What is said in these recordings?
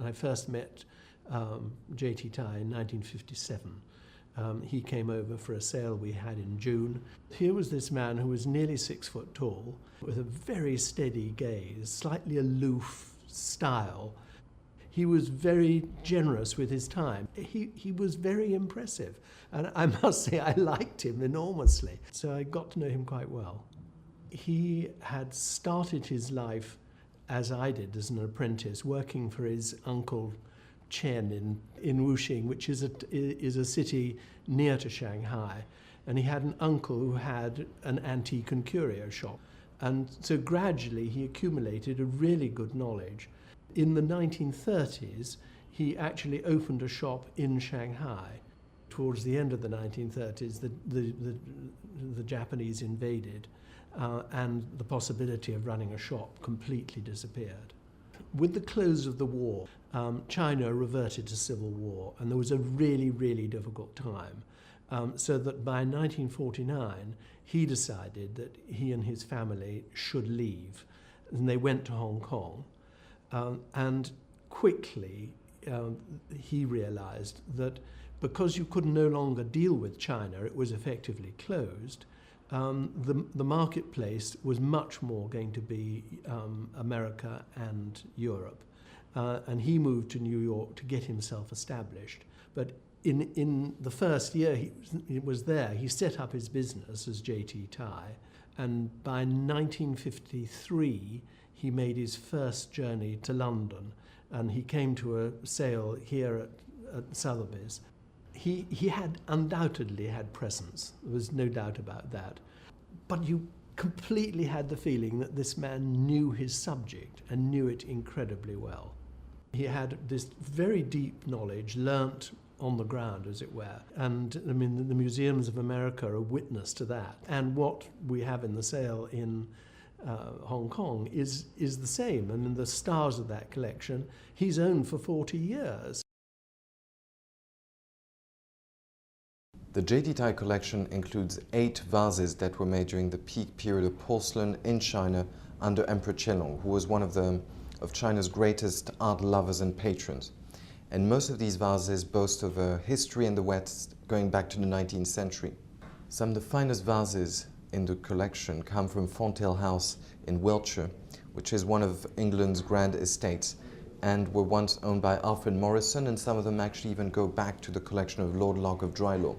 I first met J.T. Tai in 1957. He came over for a sale we had in June. Here was this man who was nearly 6 foot tall, with a very steady gaze, slightly aloof style. He was very generous with his time. He was very impressive, and I must say I liked him enormously. So I got to know him quite well. He had started his life, as I did, as an apprentice, working for his uncle Chen in Wuxing, which is a city near to Shanghai. And he had an uncle who had an antique and curio shop. And so gradually he accumulated a really good knowledge. In the 1930s, he actually opened a shop in Shanghai. Towards the end of the 1930s, the Japanese invaded, and the possibility of running a shop completely disappeared. With the close of the war, China reverted to civil war, and there was a really, really difficult time. So that by 1949, he decided that he and his family should leave, and they went to Hong Kong. And quickly, he realized that because you could no longer deal with China, it was effectively closed, the marketplace was much more going to be America and Europe. And he moved to New York to get himself established. But in the first year he was there, he set up his business as J.T. Tai, and by 1953 he made his first journey to London, and he came to a sale here at Sotheby's. He had undoubtedly had presence, there was no doubt about that, but you completely had the feeling that this man knew his subject and knew it incredibly well. He had this very deep knowledge, learnt on the ground, as it were. And I mean, the museums of America are witness to that. And what we have in the sale in Hong Kong is the same. I mean, the stars of that collection, he's owned for 40 years. The J.T. Tai collection includes 8 vases that were made during the peak period of porcelain in China under Emperor Qing, who was one of China's greatest art lovers and patrons. And most of these vases boast of a history in the West going back to the 19th century. Some of the finest vases in the collection come from Fonthill House in Wiltshire, which is one of England's grand estates, and were once owned by Alfred Morrison, and some of them actually even go back to the collection of Lord Locke of Drylaw.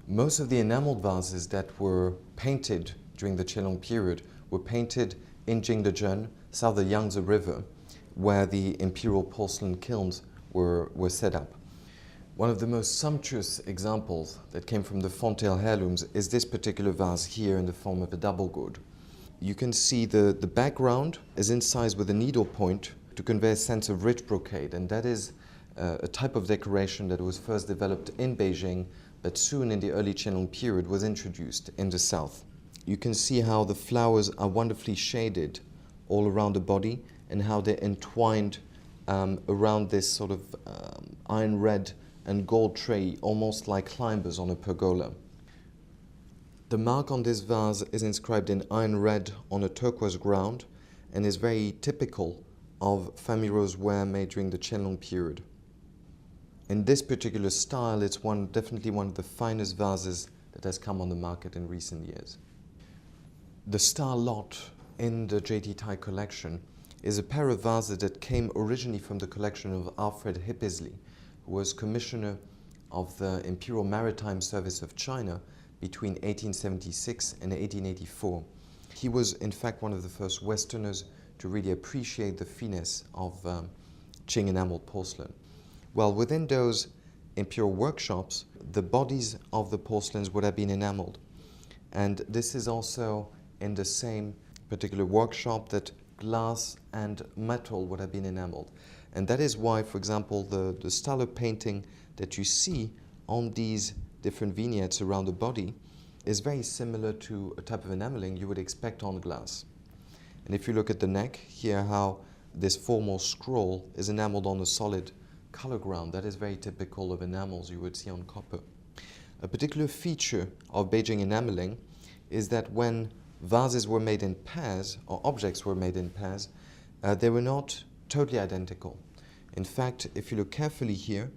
Most of the enameled vases that were painted during the Qing period were painted in Jingdezhen, south of the Yangtze River, where the Imperial porcelain kilns were set up. One of the most sumptuous examples that came from the Fonthill heirlooms is this particular vase here in the form of a double gourd. You can see the background is incised with a needle point to convey a sense of rich brocade, and that is a type of decoration that was first developed in Beijing, but soon in the early Qing period was introduced in the south. You can see how the flowers are wonderfully shaded all around the body, and how they're entwined around this sort of iron red and gold tray, almost like climbers on a pergola. The mark on this vase is inscribed in iron red on a turquoise ground, and is very typical of famille rose ware made during the Qing period. In this particular style, it's definitely one of the finest vases that has come on the market in recent years. The star lot in the J.T. Tai collection is a pair of vases that came originally from the collection of Alfred Hippisley, who was commissioner of the Imperial Maritime Service of China between 1876 and 1884. He was in fact one of the first Westerners to really appreciate the finesse of Qing enameled porcelain. Well, within those imperial workshops, the bodies of the porcelains would have been enameled. And this is also in the same particular workshop that glass and metal would have been enameled. And that is why, for example, the style of painting that you see on these different vignettes around the body is very similar to a type of enameling you would expect on glass. And if you look at the neck, here how this formal scroll is enameled on a solid color ground, that is very typical of enamels you would see on copper. A particular feature of Beijing enameling is that when vases were made in pairs, or objects were made in pairs, they were not totally identical. In fact, if you look carefully here,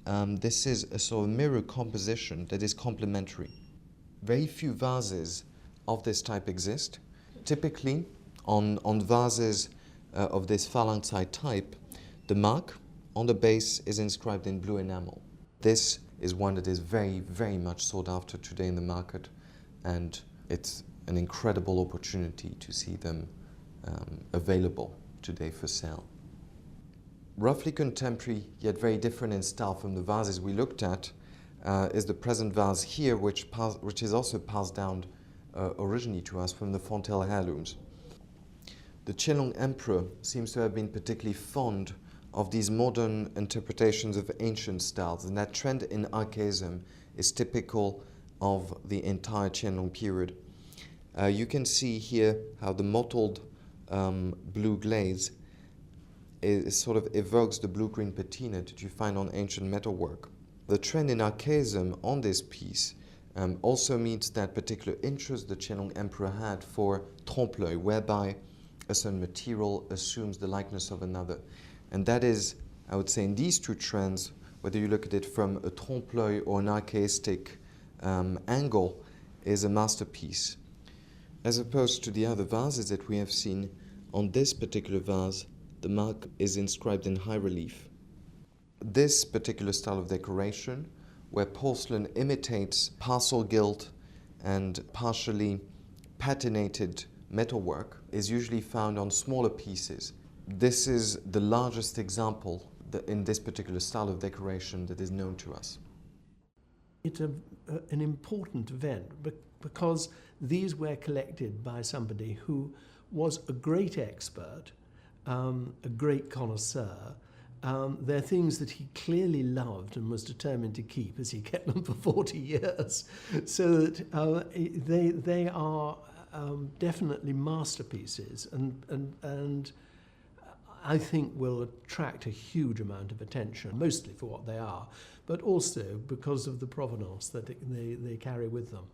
this is a sort of mirror composition that is complementary. Very few vases of this type exist. Typically, on vases of this phalanxite type, the mark on the base is inscribed in blue enamel. This is one that is very, very much sought after today in the market, and it's an incredible opportunity to see them available today for sale. Roughly contemporary, yet very different in style from the vases we looked at, is the present vase here, which is also passed down originally to us from the Fontelle heirlooms. The Qianlong Emperor seems to have been particularly fond of these modern interpretations of ancient styles, and that trend in archaism is typical of the entire Qianlong period. You can see here how the mottled blue glaze sort of evokes the blue-green patina that you find on ancient metalwork. The trend in archaism on this piece also meets that particular interest the Qianlong Emperor had for trompe-l'œil, whereby a certain material assumes the likeness of another. And that is, I would say, in these two trends, whether you look at it from a trompe-l'œil or an archaistic angle, is a masterpiece. As opposed to the other vases that we have seen, on this particular vase, the mark is inscribed in high relief. This particular style of decoration, where porcelain imitates partial gilt and partially patinated metalwork, is usually found on smaller pieces. This is the largest example in this particular style of decoration that is known to us. It's an important event because these were collected by somebody who was a great expert, a great connoisseur. They're things that he clearly loved and was determined to keep, as he kept them for 40 years. So that they are definitely masterpieces, and I think will attract a huge amount of attention, mostly for what they are, but also because of the provenance that they carry with them.